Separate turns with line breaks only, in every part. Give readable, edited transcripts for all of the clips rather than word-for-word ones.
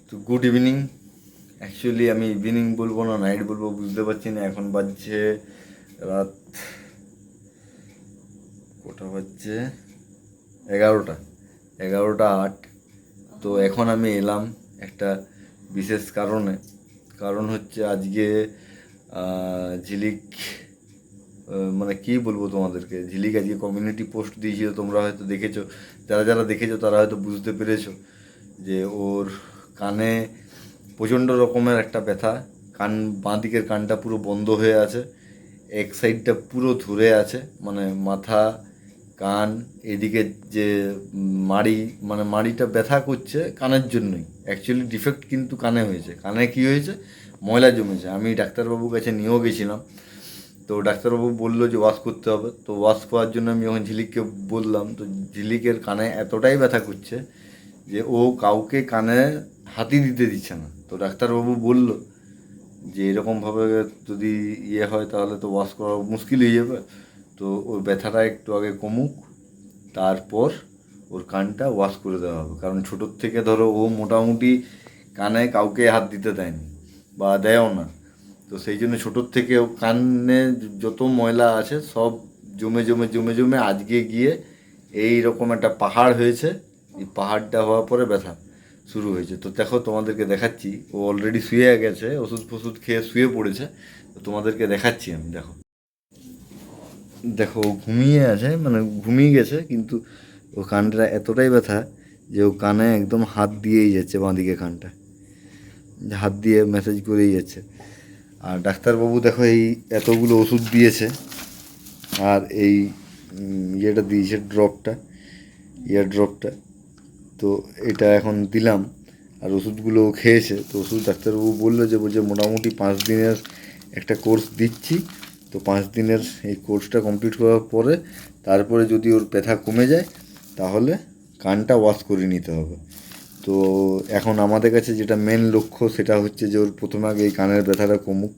তো good evening. Actually আমি evening বলবো না নাইট বলবো বুঝতে পারছি না। এখন বাজছে রাত কটা বাজছে, 11টা, 11টা 8। তো এখন আমি এলাম একটা বিশেষ কারণে। কারণ হচ্ছে আজকে ঝিলিক, মানে কী বলবো তোমাদেরকে, ঝিলিক আজকে কমিউনিটি পোস্ট দিয়েছিল, তোমরা হয়তো দেখেছো। যারা যারা দেখেছো তারা হয়তো বুঝতে পেরেছো যে ওর কানে প্রচণ্ড রকমের একটা ব্যথা। বাঁ দিকের কানটা পুরো বন্ধ হয়ে আছে, এক সাইডটা পুরো ধরে আছে, মানে মাথা, কান, এদিকে যে মাড়ি, মানে মাড়িটা ব্যথা করছে কানের জন্যই। অ্যাকচুয়ালি ডিফেক্ট কিন্তু কানে হয়েছে। কানে কি হয়েছে, ময়লা জমেছে। আমি ডাক্তারবাবুর কাছে নিয়েও গেছিলাম, তো ডাক্তারবাবু বললো যে ওয়াশ করতে হবে। তো ওয়াশ করার জন্য আমি যখন ঝিলিককে বললাম, তো ঝিলিকের কানে এতটাই ব্যথা করছে যে ও কাউকে কানে হাতই দিতে দিচ্ছে না। তো ডাক্তারবাবু বলল যে এরকমভাবে যদি হয় তাহলে তো ওয়াশ করা মুশকিল হয়ে যাবে। তো ওর ব্যথাটা একটু আগে কমুক, তারপর ওর কানটা ওয়াশ করে দেওয়া হবে। কারণ ছোটোর থেকে ধরো ও মোটামুটি কানে কাউকে হাত দিতে দেয়নি বা দেয়ও না। তো সেই জন্য ছোটোর থেকে ও কানে যত ময়লা আছে সব জমে জমে জমে জমে আজকে গিয়ে এই রকম একটা পাহাড় হয়েছে। এই পাহাড়টা হওয়ার পরে ব্যথা শুরু হয়েছে। তো দেখো তোমাদেরকে দেখাচ্ছি, ও অলরেডি শুয়ে গেছে, ওষুধ ফষুধ খেয়ে শুয়ে পড়েছে। তো তোমাদেরকে দেখাচ্ছি আমি। দেখো দেখো ও ঘুমিয়ে আছে, মানে ঘুমিয়ে গেছে, কিন্তু ও কানটা এতটাই ব্যথা যে ও কানে একদম হাত দিয়েই যাচ্ছে, বাঁদিকে কানটা হাত দিয়ে মেসেজ করেই যাচ্ছে। আর ডাক্তারবাবু দেখো এই এতগুলো ওষুধ দিয়েছে, আর এই ইয়েটা দিয়েছে, ড্রপটা। তো এটা এখন দিলাম, আর ওষুধগুলো খেয়েছে। তো ওষুধ ডাক্তারবাবু বললো যে বলছে মোটামুটি 5 দিনের একটা কোর্স দিচ্ছি। তো 5 দিনের এই কোর্সটা কমপ্লিট করার পরে তারপরে যদি ওর ব্যথা কমে যায় তাহলে কানটা ওয়াশ করে নিতে হবে। তো এখন আমাদের কাছে যেটা মেন লক্ষ্য সেটা হচ্ছে যে ওর প্রথমে আগে এই কানের ব্যথাটা কমুক,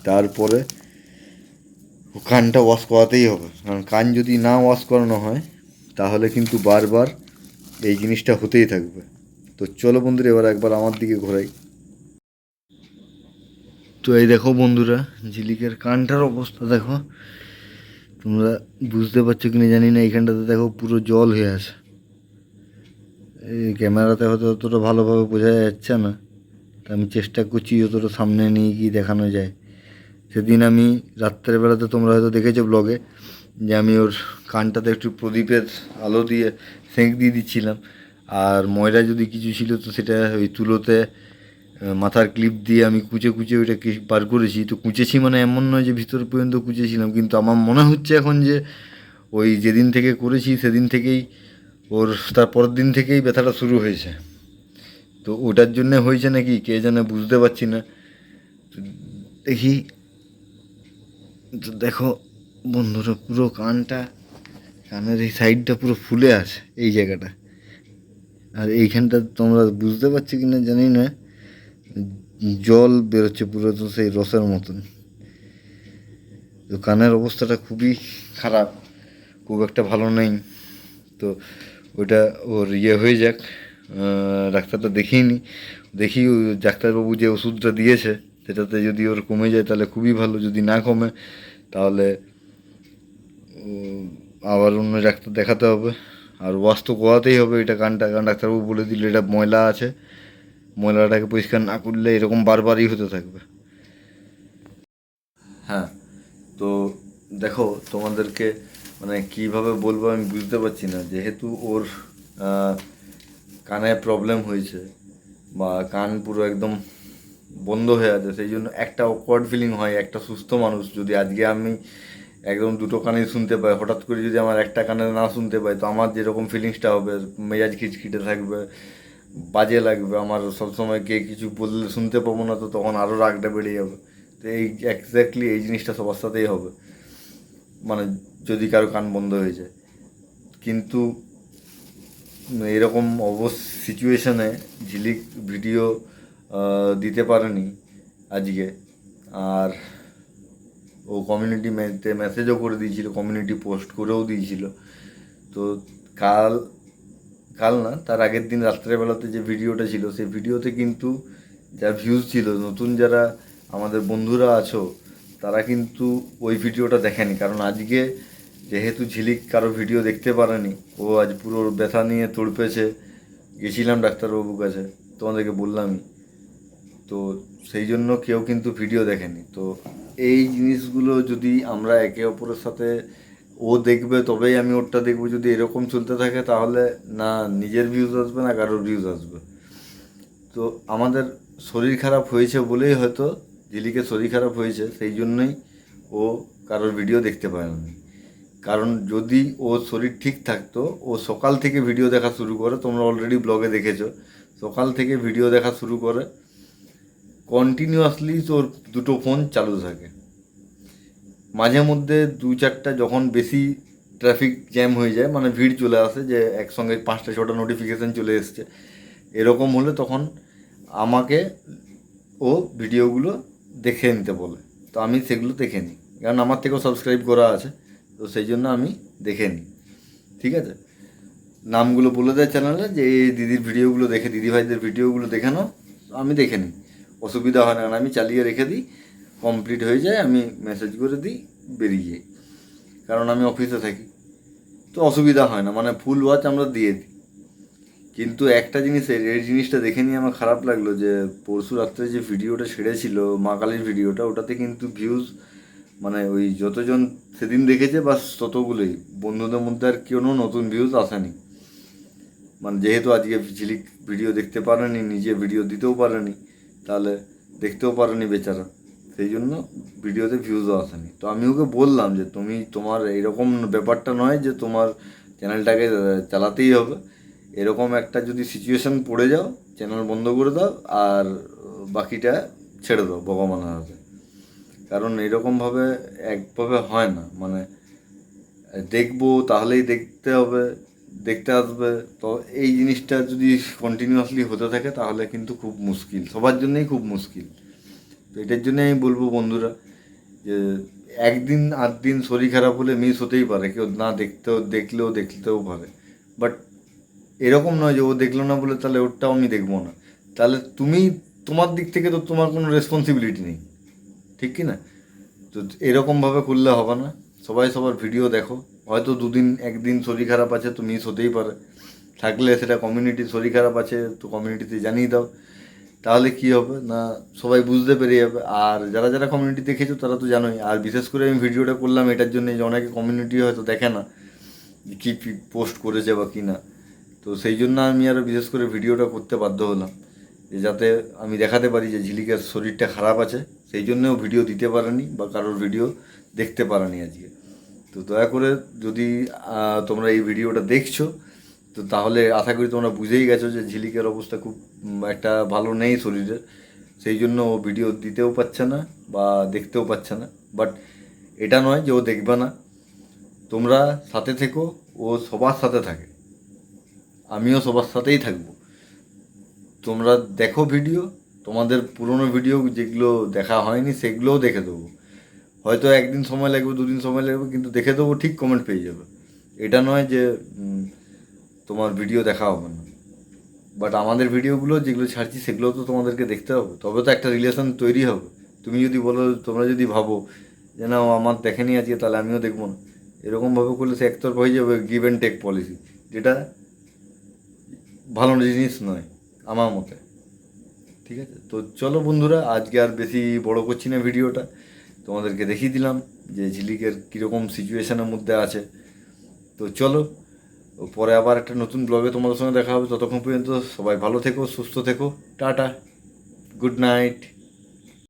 তারপরে ও কানটা ওয়াশ করাতেই হবে। কারণ কান যদি না ওয়াশ করানো হয় তাহলে কিন্তু বারবার এই জিনিসটা হতেই থাকবে। তো চলো বন্ধুরা, এবার একবার আমার দিকে ঘোরাই। তো এই দেখো বন্ধুরা, ঝিলিকের কানটার অবস্থা দেখো। তোমরা বুঝতে পারছো কিনা জানি না, এইখানটাতে দেখো পুরো জল হয়ে আছে। এই ক্যামেরাতে হয়তো অতটা ভালোভাবে বোঝা যাচ্ছে না, তা আমি চেষ্টা করছি যতটা সামনে নিয়ে গিয়ে দেখানো যায়। সেদিন আমি রাত্রেবেলাতে তোমরা হয়তো দেখেছো ব্লগে যে আমি ওর কানটাতে একটু প্রদীপের আলো দিয়ে সেঁক দিয়ে দিচ্ছিলাম। আর ময়লা যদি কিছু ছিল তো সেটা ওই তুলোতে মাথার ক্লিপ দিয়ে আমি কুচে কুচে ওইটাকে বার করেছি। তো কুচেছি মানে এমন নয় যে ভিতর পর্যন্ত কুচেছিলাম, কিন্তু আমার মনে হচ্ছে এখন যে ওই যেদিন থেকে করেছি সেদিন থেকেই ওর তার পরের দিন থেকেই ব্যথাটা শুরু হয়েছে। তো ওটার জন্যে হয়েছে নাকি কে জানে, বুঝতে পারছি না। তো দেখি। তো দেখো বন্ধুরা, পুরো কানের এই সাইডটা পুরো ফুলে আছে, এই জায়গাটা। আর এইখানটা তোমরা বুঝতে পারছো কি না জানি না, জল বেরোচ্ছে পুরো, তো সেই রসের মতন। তো কানের অবস্থাটা খুবই খারাপ, খুব একটা ভালো নেই। তো ওটা ওর হয়ে যাক, ডাক্তারটা দেখিয়ে নি, দেখি ওই ডাক্তারবাবু যে ওষুধটা দিয়েছে সেটাতে যদি ওর কমে যায় তাহলে খুবই ভালো। যদি না কমে তাহলে আবার অন্য ডাক্তার দেখাতে হবে। আর ওয়াশ তো করাতেই হবে এটা কানটা, কারণ ডাক্তারবাবু বলে দিল এটা ময়লা আছে, ময়লাটাকে পরিষ্কার না করলে এরকম বারবারই হতে থাকবে। হ্যাঁ, তো দেখো তোমাদেরকে মানে কীভাবে বলবো আমি বুঝতে পারছি না। যেহেতু ওর কানে প্রবলেম হয়েছে বা কান পুরো একদম বন্ধ হয়ে আছে, সেই জন্য একটা অকওয়ার্ড ফিলিং হয়। একটা সুস্থ মানুষ যদি আজকে আমি একদম দুটো কানেই শুনতে পাই, হঠাৎ করে যদি আমার একটা কানে না শুনতে পাই, তো আমার যেরকম ফিলিংসটা হবে, মেজাজ খিটখিটে থাকবে, বাজে লাগবে। আমার সবসময় কে কিছু বললে শুনতে পাবো না, তো তখন আরও রাগটা বেড়ে যাবে। তো এই এক্স্যাক্টলি এই জিনিসটা সবার সাথেই হবে, মানে যদি কারো কান বন্ধ হয়ে যায়। কিন্তু এরকম সিচুয়েশনে ঝিলিক ভিডিও দিতে পারেনি আজকে। আর ও কমিউনিটিতে মেসেজও করে দিয়েছিল, কমিউনিটি পোস্ট করেও দিয়েছিল। তো কাল কাল না, তার আগের দিন রাত্রেবেলাতে যে ভিডিওটা ছিল সেই ভিডিওতে কিন্তু যা ভিউজ ছিল, নতুন যারা আমাদের বন্ধুরা আছো তারা কিন্তু ওই ভিডিওটা দেখেনি। কারণ আজকে যেহেতু ঝিলিক কারো ভিডিও দেখতে পারেনি, ও আজ পুরো ব্যথা নিয়ে তড়পেছে, গেছিলাম ডাক্তারবাবুর কাছে, তোমাদেরকে বললামই। তো সেই জন্য কেউ কিন্তু ভিডিও দেখেনি। তো এই জিনিসগুলো যদি আমরা একে অপরের সাথে, ও দেখবে তবেই আমি ওরটা দেখবো, যদি এরকম চলতে থাকে তাহলে না নিজের ভিউজ আসবে না কারোর ভিউজ আসবে। তো আমাদের শরীর খারাপ হয়েছে বলেই হয়তো ঝিলিকের শরীর খারাপ হয়েছে, সেই জন্যই ও কারোর ভিডিও দেখতে পায় না। কারণ যদি ওর শরীর ঠিক থাকতো, ও সকাল থেকে ভিডিও দেখা শুরু করে, তোমরা অলরেডি ব্লগে দেখেছো, সকাল থেকে ভিডিও দেখা শুরু করে, কন্টিনিউয়াসলি তোর দুটো ফোন চালু থাকে। মাঝে মধ্যে দু চারটা যখন বেশি ট্রাফিক জ্যাম হয়ে যায়, মানে ভিড় চলে আসে, যে একসঙ্গে 5টা 6টা নোটিফিকেশান চলে এসছে, এরকম হলে তখন আমাকে ও ভিডিওগুলো দেখে নিতে বলে। তো আমি সেগুলো দেখে নিই, কারণ আমার থেকেও সাবস্ক্রাইব করা আছে, তো সেই জন্য আমি দেখে নিই। ঠিক আছে, নামগুলো বলে দেয় চ্যানেলে যে এই দিদির ভিডিওগুলো দেখে, দিদিভাইদের ভিডিওগুলো দেখে নাও, আমি দেখে নিই, অসুবিধা হয় না। কারণ আমি চালিয়ে রেখে দিই, কমপ্লিট হয়ে যায় আমি মেসেজ করে দিই, বেরিয়ে যাই। কারণ আমি অফিসে থাকি, তো অসুবিধা হয় না, মানে ফুল ওয়াচ আমরা দিয়ে দিই। কিন্তু একটা জিনিসের, এই জিনিসটা দেখে নিয়ে আমার খারাপ লাগলো যে পরশু রাত্রে যে ভিডিওটা ছেড়েছিল মা কালীর ভিডিওটা, ওটাতে কিন্তু ভিউজ, মানে ওই যতজন সেদিন দেখেছে বাস ততগুলোই, বন্ধুদের মধ্যে আর কোনো নতুন ভিউজ আসেনি। মানে যেহেতু আজকে ঝিলিক ভিডিও দেখতে পারেনি, নিজে ভিডিও দিতেও পারেনি, তাহলে দেখতেও পারেনি বেচারা, সেই জন্য ভিডিওতে ভিউজও আসেনি। তো আমি ওকে বললাম যে তুমি, তোমার এইরকম ব্যাপারটা নয় যে তোমার চ্যানেলটাকে চালাতেই হবে, এরকম একটা যদি সিচুয়েশান পড়ে যাও, চ্যানেল বন্ধ করে দাও আর বাকিটা ছেড়ে দাও ভগবানের হাতে। কারণ এরকমভাবে একভাবে হয় না, মানে দেখবো তাহলেই দেখতে হবে, দেখতে আসবে, তো এই জিনিসটা যদি কন্টিনিউয়াসলি হতে থাকে তাহলে কিন্তু খুব মুশকিল, সবার জন্যই খুব মুশকিল। তো এটার জন্যই আমি বলবো বন্ধুরা, যে একদিন 8 দিন শরীর খারাপ হলে মিস হতেই পারে, কেউ না দেখতেও পারে, বাট এরকম নয় যে ও দেখলো না বলে তাহলে ওরটাও আমি দেখবো না। তাহলে তুমি, তোমার দিক থেকে তো তোমার কোনো রেসপন্সিবিলিটি নেই, ঠিক কি না? তো এরকমভাবে করলে হবে না, সবাই সবার ভিডিও দেখো। হয়তো দুদিন একদিন শরীর খারাপ আছে তো মিস হতেই পারে, থাকলে সেটা কমিউনিটির শরীর খারাপ আছে তো কমিউনিটিতে জানিয়ে দাও, তাহলে কি হবে না সবাই বুঝতে পেরে যাবে। আর যারা যারা কমিউনিটি দেখেছো তারা তো জানোই। আর বিশেষ করে আমি ভিডিওটা করলাম এটার জন্য যে অনেকে কমিউনিটি হয়তো দেখে না কী পোস্ট করেছে বা কী না, তো সেই জন্য আমি আরও বিশেষ করে ভিডিওটা করতে বাধ্য হলাম, যে যাতে আমি দেখাতে পারি যে ঝিলিকের শরীরটা খারাপ আছে, সেই জন্যও ভিডিও দিতে পারেনি বা কারোর ভিডিও দেখতে পারেনি আজকে। তো দয়া করে যদি তোমরা এই ভিডিওটা দেখছো, তো তাহলে আশা করি তোমরা বুঝেই গেছো যে ঝিলিকের অবস্থা খুব একটা ভালো নেই শরীরে, সেই জন্য ও ভিডিও দিতেও পারছে না বা দেখতেও পাচ্ছে না। বাট এটা নয় যে ও দেখবে না, তোমরা সাথে থেকো, ও সবার সাথে থাকে, আমিও সবার সাথেই থাকবো। তোমরা দেখো ভিডিও, তোমাদের পুরনো ভিডিও যেগুলো দেখা হয়নি সেগুলোও দেখে দেবো, হয়তো একদিন সময় লাগবে, দুদিন সময় লাগবে, কিন্তু দেখে দেবো, ঠিক কমেন্ট পেয়ে যাবে। এটা নয় যে তোমার ভিডিও দেখা হবে না। বাট আমাদের ভিডিওগুলো যেগুলো ছাড়ছি সেগুলো তো তোমাদেরকে দেখতে হবে, তবে তো একটা রিলেশন তৈরি হবে। তুমি যদি বলো, তোমরা যদি ভাবো যে না ও আমার দেখেনি আজকে তাহলে আমিও দেখবো না, এরকমভাবে করলে সে একতরফা হয়ে যাবে গিভ অ্যান্ড টেক পলিসি, যেটা ভালো জিনিস নয় আমার মতে। ঠিক আছে, তো চলো বন্ধুরা, আজকে আর বেশি বড় করছি না ভিডিওটা, তোমাদেরকে দেখিয়ে দিলাম যে ঝিলিকের কীরকম সিচুয়েশানের মধ্যে আছে। তো চলো, পরে আবার একটা নতুন ব্লগে তোমাদের সঙ্গে দেখা হবে। ততক্ষণ পর্যন্ত সবাই ভালো থেকো, সুস্থ থেকো, টাটা, গুড নাইট।